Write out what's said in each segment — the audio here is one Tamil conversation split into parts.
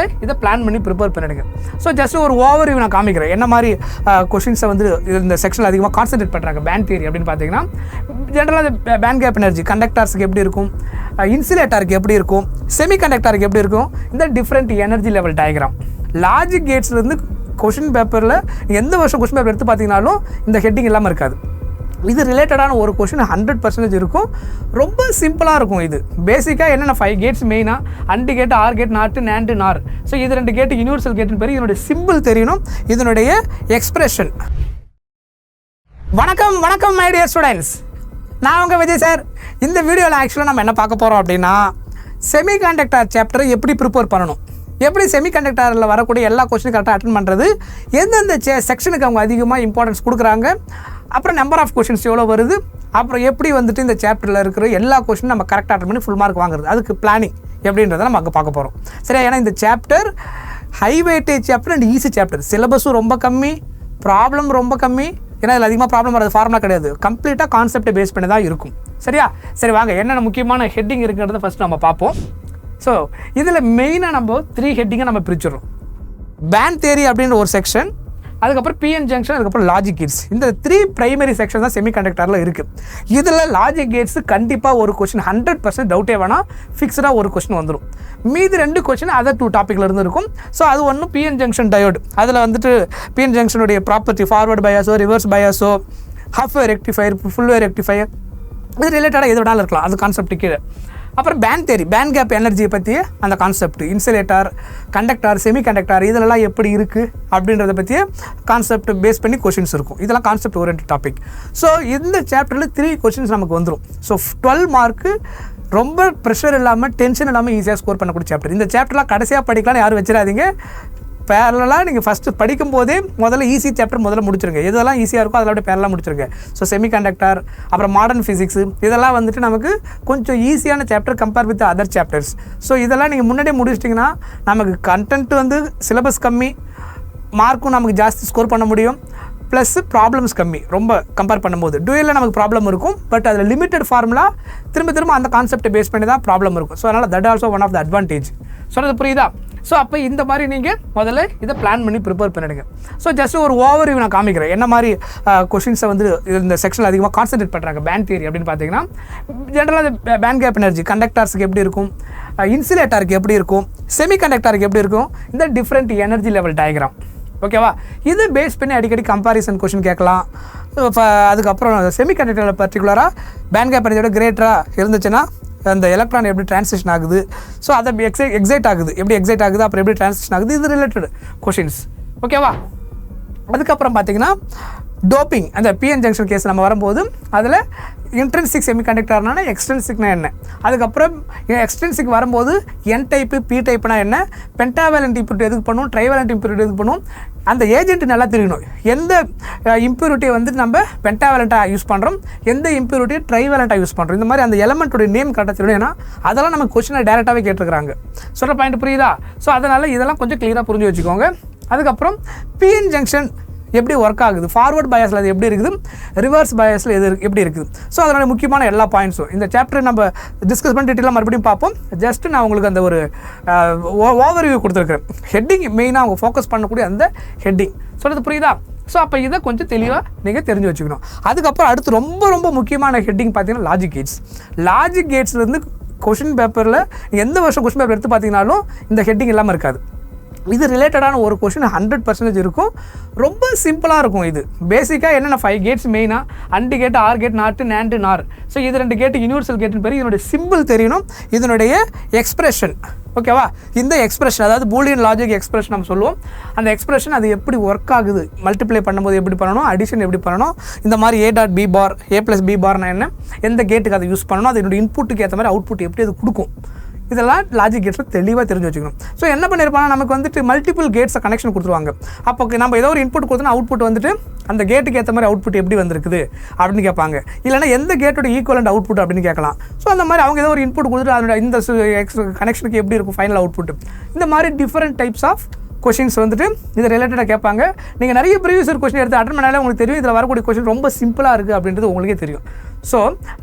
முதல்ல இதை பிளான் பண்ணி ப்ரிப்பேர் பண்ணிடுங்க. ஸோ ஜஸ்ட் ஒரு ஓவர்வியூ நான் காமிக்கிறேன் என்ன மாதிரி கொஷின்ஸை வந்து இந்த செக்ஷனில் அதிகமாக கான்சன்ட்ரேட் பண்ணுறாங்க. பேண்ட் தியரி அப்படின்னு பார்த்தீங்கன்னா ஜென்ரலாக பேண்ட் கேப் எனர்ஜி கண்டக்டர்ஸுக்கு எப்படி இருக்கும், இன்சுலேட்டருக்கு எப்படி இருக்கும், செமி கண்டக்டருக்கு எப்படி இருக்கும், இந்த different energy level diagram. Logic கேட்ஸ்லேருந்து கொஷின் பேப்பரில் எந்த வருஷம் கொஷின் பேப்பர் எடுத்து பார்த்தீங்கன்னாலும் இந்த ஹெட்டிங் இல்லாமல் இருக்காது. இது ரிலேட்டடான ஒரு கொஷின் 100% இருக்கும். ரொம்ப சிம்பிளாக இருக்கும். இது பேசிக்காக என்னென்ன 5 கேட்ஸ் மெயினாக அண்டு கேட், ஆர் கேட், நாட்டு, நேண்டு, நார். ஸோ இது 2 கேட்டு யூனிவர்சல் கேட்டுன்னு பேர். இதனுடைய சிம்பிள் தெரியணும், இதனுடைய எக்ஸ்பிரஷன். வணக்கம் வணக்கம் மை டியர் ஸ்டூடெண்ட்ஸ், நான் உங்கள் விஜய் சார். இந்த வீடியோவில் ஆக்சுவலாக நம்ம என்ன பார்க்க போகிறோம் அப்படின்னா செமி கண்டக்டர் சாப்டரை எப்படி ப்ரிப்பேர் பண்ணணும், எப்படி செமி கண்டக்டரில் வரக்கூடிய எல்லா கொஸ்டினும் கரெக்டாக அட்டன் பண்ணுறது, எந்தெந்த செக்ஷனுக்கு அவங்க அதிகமாக இம்பார்ட்டன்ஸ் கொடுக்குறாங்க, அப்புறம் நம்பர் ஆஃப் கொஷின்ஸ் எவ்வளோ வருது, அப்புறம் எப்படி வந்துட்டு இந்த சாப்டரில் இருக்கிற எல்லா கொஷினும் நம்ம கரெக்டாக அட்டன் பண்ணி ஃபுல் மார்க் வாங்குறது, அதுக்கு பிளானிங் எப்படின்றத நம்ம அங்கே பார்க்க போகிறோம். சரியா? ஏன்னா இந்த chapter high weightage chapter and easy chapter. சிலபஸும் ரொம்ப கம்மி, ப்ராப்ளம் ரொம்ப கம்மி. ஏன்னா இதில் அதிகமாக ப்ராப்ளம் வராது, ஃபார்முலா கிடையாது, கம்ப்ளீட்டாக கான்செப்டை பேஸ் பண்ணி தான் இருக்கும். சரியா? சரி வாங்க, என்னென்ன முக்கியமான ஹெட்டிங் இருக்கிறத ஃபஸ்ட் நம்ம பார்ப்போம். ஸோ இதில் மெயினாக நம்ம 3 ஹெட்டிங்கை நம்ம பிரிச்சிடறோம். பேண்ட் தியரி அப்படின்ற ஒரு செக்ஷன், அதுக்கப்புறம் பிஎன் ஜங்ஷன், அதுக்கப்புறம் லாஜிக் கேட்ஸ். இந்த 3 பிரைமரி செக்ஷன் தான் செமி கண்டக்டரில் இருக்குது. இதில் லாஜிக் கேட்ஸ் கண்டிப்பாக ஒரு கொஸ்டின் 100% டவுட்டே வேணாம், ஃபிக்ஸ்டாக ஒரு கொஸ்டின் வந்துடும். மீதி 2 கொஸ்டின் அதர் 2 டாப்பிக்கில் இருந்து இருக்கும். ஸோ அது ஒன்றும் பிஎன் ஜங்ஷன் டயோடு. அதில் வந்துட்டு பிஎன் ஜங்ஷனுடைய ப்ராப்பர்ட்டி, ஃபார்வர்டு பயாஸோ, ரிவர்ஸ் பயாஸோ, half way rectifier, full way rectifier, இது ரிலேட்டடாக எது வேணாலும் இருக்கலாம், அது கான்செப்ட் கீழே. அப்புறம் பேண்ட் தியரி, பேண்ட் கேப் எனர்ஜியை பற்றி அந்த concept, insulator, conductor, semi conductor இதெல்லாம் எப்படி இருக்குது அப்படின்றத பற்றிய கான்செப்ட் பேஸ் பண்ணி கொஷின்ஸ் இருக்கும். இதெல்லாம் கான்செப்ட் ஓரியன்ட் டாபிக். ஸோ இந்த சாப்டரில் 3 கொஷின்ஸ் நமக்கு வந்துடும். ஸோ 12 மார்க்கு ரொம்ப ப்ரெஷர் இல்லாமல், டென்ஷன் இல்லாமல் ஈஸியாக ஸ்கோர் பண்ணக்கூடிய சாப்டர். இந்த சாப்டர்லாம் கடைசியாக படிக்கலாம்னு யாரும் வச்சிடாதீங்க. பேரலாக நீங்கள் ஃபஸ்ட்டு படிக்கும்போதே முதல்ல ஈஸி சாப்டர் முதல்ல முடிச்சிருங்க. எதெல்லாம் ஈஸியாக இருக்கோ அதில் அப்படியே பேரலாக முடிச்சிருங்க. ஸோ செமி கண்டக்டர், அப்புறம் மாடர்ன் ஃபிசிக்ஸு, இதெல்லாம் வந்துட்டு நமக்கு கொஞ்சம் ஈஸியான chapter compare with other chapters. So இதெல்லாம் நீங்கள் முன்னாடியே முடிச்சிட்டிங்கன்னா நமக்கு கண்டென்ட் வந்து சிலபஸ் கம்மி, மார்க்கும் நமக்கு ஜாஸ்தி ஸ்கோர் பண்ண முடியும், ப்ளஸ் ப்ராப்ளம்ஸ் கம்மி. ரொம்ப கம்பேர் பண்ணும்போது டூயலில் நமக்கு ப்ராப்ளம் இருக்கும், பட் அதில் லிமிட்டட் ஃபார்முலா, திரும்ப அந்த கான்செப்டை பேஸ் பண்ணி தான் ப்ராப்ளம் இருக்கும். ஸோ அதனால் that also one of the advantage. சொல்கிறது புரியுதா? ஸோ அப்போ இந்த மாதிரி நீங்கள் முதல்ல இதை பிளான் பண்ணி ப்ரிப்பேர் பண்ணிடுங்க. ஸோ ஜஸ்ட் ஒரு ஓவர்வியூ நான் காமிக்கிறேன் என்ன மாதிரி கொஷின்ஸை வந்து இந்த செக்ஷனில் அதிகமாக கான்சன்ட்ரேட் பண்ணுறாங்க. பேண்ட் தியரி அப்படின்னு பார்த்தீங்கன்னா ஜென்ரலாக பேண்ட் கேப் எனர்ஜி கண்டக்டர்ஸுக்கு எப்படி இருக்கும், இன்சுலேட்டருக்கு எப்படி இருக்கும், செமி கண்டக்டருக்கு எப்படி இருக்கும், இந்த டிஃப்ரெண்ட் எனர்ஜி லெவல் டயக்ராம். ஓகேவா? இது பேஸ் பண்ணி அடிக்கடி கம்பாரிசன் கொஷின் கேட்கலாம். அதுக்கப்புறம் செமி கண்டக்டரில் பர்டிகுலராக பேண்ட் கேப் எனர்ஜியோட கிரேட்டராக இருந்துச்சுன்னா அந்த எலக்ட்ரான் எப்படி டிரான்சிஷன் ஆகுது, ஸோ அதை எக்ஸைட் ஆகுது, எப்படி எக்ஸைட் ஆகுது, அப்புறம் எப்படி டிரான்சிஷன் ஆகுது, இது ரிலேட்டட் கொஷின்ஸ். ஓகேவா? அதுக்கப்புறம் பார்த்தீங்கன்னா டோப்பிங், அந்த பிஎன் ஜங்ஷன் கேஸ் நம்ம வரும்போது அதில் இன்ட்ரென்சிக் செமி கண்டக்டர்னா எக்ஸ்ட்ரென்சிக்னா என்ன, அதுக்கப்புறம் எக்ஸ்ட்ரென்சிக் வரும்போது என் டைப்பு, பி டைப்னா என்ன, பென்டாவேலண்ட் இம்ப்யூரிட்டி எதுக்கு பண்ணும், ட்ரைவேலண்ட் இம்ப்யூரிட்டி எதுக்கு பண்ணும், அந்த ஏஜென்ட் நல்லா தெரியணும். எந்த இம்ப்யூரிட்டியை வந்து நம்ம பென்டாவேலண்ட்டாக யூஸ் பண்ணுறோம், எந்த இம்ப்யூரிட்டியை ட்ரைவேலண்ட்டாக யூஸ் பண்ணுறோம், இந்த மாதிரி அந்த எலமெண்ட்டுடைய நேம் கரெக்டாக தெரியணும். ஏன்னா அதெல்லாம் நம்ம கொஸ்டினை டேரெக்டாகவே கேட்டிருக்கிறாங்க. சொல்கிற பாயிண்ட் புரியுதா? ஸோ அதனால் இதெல்லாம் கொஞ்சம் கிளியராக புரிஞ்சு வச்சுக்கோங்க. அதுக்கப்புறம் பிஎன் ஜங்ஷன் எப்படி ஒர்க் ஆகுது, ஃபார்வர்ட் பயாஸில் அது எப்படி இருக்குது, ரிவர்ஸ் பயாஸில் எது எப்படி இருக்குது. ஸோ அதனுடைய முக்கியமான எல்லா பாயிண்ட்ஸும் இந்த சாப்டர் நம்ம டிஸ்கஸ் பண்ணி டீட்டெயிலாக மறுபடியும் பார்ப்போம். ஜஸ்ட் நான் உங்களுக்கு அந்த ஒரு ஓவர்வியூ கொடுத்துருக்குறேன். ஹெட்டிங் மெயினாக அவங்க ஃபோக்கஸ் பண்ணக்கூடிய அந்த ஹெட்டிங். சொல்கிறது புரியுதா? ஸோ அப்போ இதை கொஞ்சம் தெளிவாக நீங்கள் தெரிஞ்சு வச்சுக்கணும். அதுக்கப்புறம் அடுத்து ரொம்ப முக்கியமான ஹெட்டிங் பார்த்தீங்கன்னா லாஜிக் கேட்ஸ். லாஜிக் கேட்ஸ்லேருந்து கொஷின் பேப்பரில் எந்த வருஷம் கொஷின் பேப்பர் எடுத்து பார்த்தீங்கன்னாலும் இந்த ஹெட்டிங் இல்லாமல் இருக்காது. இது ரிலேட்டடான ஒரு கொஷின் 100% இருக்கும். ரொம்ப சிம்பிளாக இருக்கும். இது பேசிக்காக என்னென்ன 5 கேட்ஸ் மெயினாக அண்டு கேட், ஆர் கேட், நாட்டு, நேண்டு, நார். ஸோ இது 2 கேட்டு யூனிவர்சல் கேட்டுன்னு பேர். இதனுடைய சிம்பிள் தெரியணும், இதனுடைய எக்ஸ்பிரஷன். ஓகேவா? இந்த எக்ஸ்பிரஷன், அதாவது பூலியன் லாஜிக் எக்ஸ்பிரஷன் நம்ம சொல்லுவோம். அந்த எக்ஸ்பிரஷன் அது எப்படி ஒர்க் ஆகுது, மல்டிப்ளை பண்ணும்போது எப்படி பண்ணணும், அடிஷன் எப்படி பண்ணணும், இந்த மாதிரி A dot B bar, A + B பார்னா என்ன, எந்த கேட்டுக்கு அதை யூஸ் பண்ணணும், அது என்னோட இன்புட்டுக்கு ஏற்ற மாதிரி அவுட்புட் எப்படி அது கொடுக்கும், இதெல்லாம் லாஜிக் கேட்ஸில் தெளிவாக தெரிஞ்சு வச்சுக்கணும். ஸோ என்ன பண்ணியிருப்பாங்க, நமக்கு வந்துட்டு மல்டிபிள் கேட்ஸை கனெக்ஷன் கொடுத்துருவாங்க. அப்போ நம்ம ஏதோ ஒரு இன்புட் கொடுத்தோன்னா அவுட்புட் வந்துட்டு அந்த கேட்டுக்கு ஏற்ற மாதிரி அவுட்புட் எப்படி வந்திருக்குது அப்படின்னு கேட்பாங்க. இல்லைனா எந்த கேட்டோட ஈக்குவலண்ட் அவுட்புட் அப்படின்னு கேட்கலாம். ஸோ அந்த மாதிரி அவங்க ஏதோ ஒரு இன்புட் கொடுத்துட்டு அதோட இந்த கனெக்ஷனுக்கு எப்படி இருக்கும் ஃபைனல் அவுட்புட், இந்த மாதிரி டிஃப்ரெண்ட் டைப்ஸ் ஆஃப் கொஷின்ஸ் வந்துட்டு இது ரிலேட்டடாக கேட்பாங்க. நீங்கள் நிறைய ப்ரீவியஸ் இயர் கொஷின் எடுத்து அட்டன் பண்ணாலே உங்களுக்கு தெரியும் இதில் வரக்கூடிய கொஷின் ரொம்ப சிம்பிளாக இருக்குது அப்படின்றது உங்களுக்கே தெரியும். ஸோ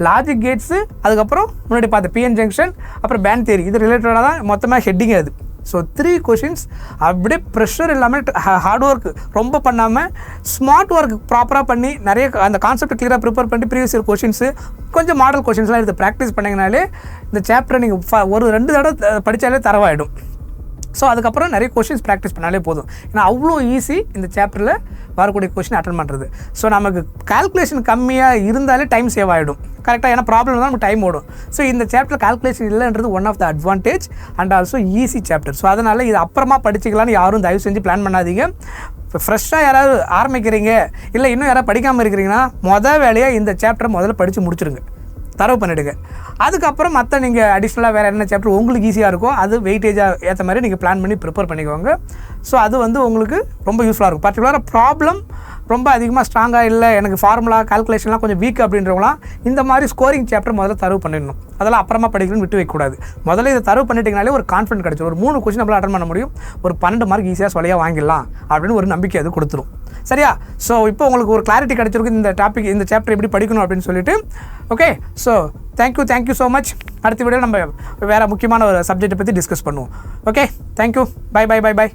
லாஜிக் கேட்ஸு, அதுக்கப்புறம் முன்னாடி பார்த்த பிஎன் ஜங்ஷன், அப்புறம் பேண்ட் தியரி, இது ரிலேட்டடாக தான் மொத்தமாக ஹெட்டிங் அது. ஸோ 3 கொஷின்ஸ் அப்படியே ப்ரெஷர் இல்லாமல் ஹார்ட் ஒர்க் ரொம்ப பண்ணாமல் ஸ்மார்ட் ஒர்க் ப்ராப்பராக பண்ணி நிறைய அந்த கான்செப்ட் கிளியராக ப்ரிப்பேர் பண்ணி ப்ரீவியஸ் இயர் கொஷின்ஸு கொஞ்சம் மாடல் கொஷின்ஸ்லாம் எடுத்து ப்ராக்டிஸ் பண்ணிங்கனாலே இந்த சாப்டரை நீங்கள் ஒரு 2 தடவை படித்தாலே தரவாயிடும். ஸோ அதுக்கப்புறம் நிறைய கொஷின்ஸ் ப்ராக்டிஸ் பண்ணாலே போதும். ஏன்னா அவ்வளோ ஈஸி இந்த சாப்டரில் வரக்கூடிய கொஷின் அட்டன் பண்ணுறது. ஸோ நமக்கு கால்குலேஷன் கம்மியாக இருந்தாலே டைம் சேவ் ஆகிடும் கரெக்டாக. ஏன்னா ப்ராப்ளம் தான் நமக்கு டைம் ஓடும். ஸோ இந்த சாப்டர் கால்குலேஷன் இல்லைன்றது one of the advantage and also easy chapter. So அதனால் இது அப்புறமா படிச்சிக்கலான்னு யாரும் தயவு செஞ்சு பிளான் பண்ணாதீங்க. இப்போ ஃப்ரெஷ்ஷாக யாராவது ஆரம்பிக்கிறீங்க இல்லை இன்னும் யாராவது படிக்காமல் இருக்கிறீங்கன்னா வேலையாக இந்த சாப்டரை முதல்ல படித்து முடிச்சுருங்க, தரவு பண்ணிவிடுங்க. அதுக்கப்புறம் மற்ற நீங்கள் அடிஷ்னலாக வேறு என்ன சாப்டர் உங்களுக்கு ஈஸியாக இருக்கும் அது வெயிட்டேஜாக ஏற்ற மாதிரி நீங்கள் பிளான் பண்ணி ப்ரிப்பேர் பண்ணிக்கோங்க. ஸோ அது உங்களுக்கு ரொம்ப யூஸ்ஃபுல்லாக இருக்கும். பர்டிகுலராக ப்ராப்ளம் ரொம்ப அதிகமாக ஸ்ட்ராங்காக இல்லை, எனக்கு ஃபார்முலா கால்குலேஷன்லாம் கொஞ்சம் வீக் அப்படின்றவங்களாம் இந்த மாதிரி ஸ்கோரிங் சாப்டர் முதல்ல தரவு பண்ணிடணும். அதெல்லாம் அப்புறமா படிக்கணும்னு விட்டு வைக்கக்கூடாது. முதல்ல இதை தரவு பண்ணிட்டீங்கனாலே ஒரு கான்ஃபிடன்ட் கிடச்சிடும். ஒரு 3 கொஸ்டின் நம்மளால் அட்டன் பண்ண முடியும், ஒரு 12 மார்க் ஈஸியாக சொல்லியாக வாங்கிடலாம் அப்படின்னு ஒரு நம்பிக்கை அது கொடுத்துரும். சரியா? ஸோ இப்போ உங்களுக்கு ஒரு கிளாரிட்டி கிடச்சிருக்கு இந்த டாபிக், இந்த சாப்டர் எப்படி படிக்கணும் அப்படின்னு சொல்லிட்டு. Okay, so thank you so much. அடுத்த வீடியோ நம்ம வேறு முக்கியமான ஒரு சப்ஜெக்ட்டை பற்றி டிஸ்கஸ் பண்ணுவோம். Okay, thank you. பை.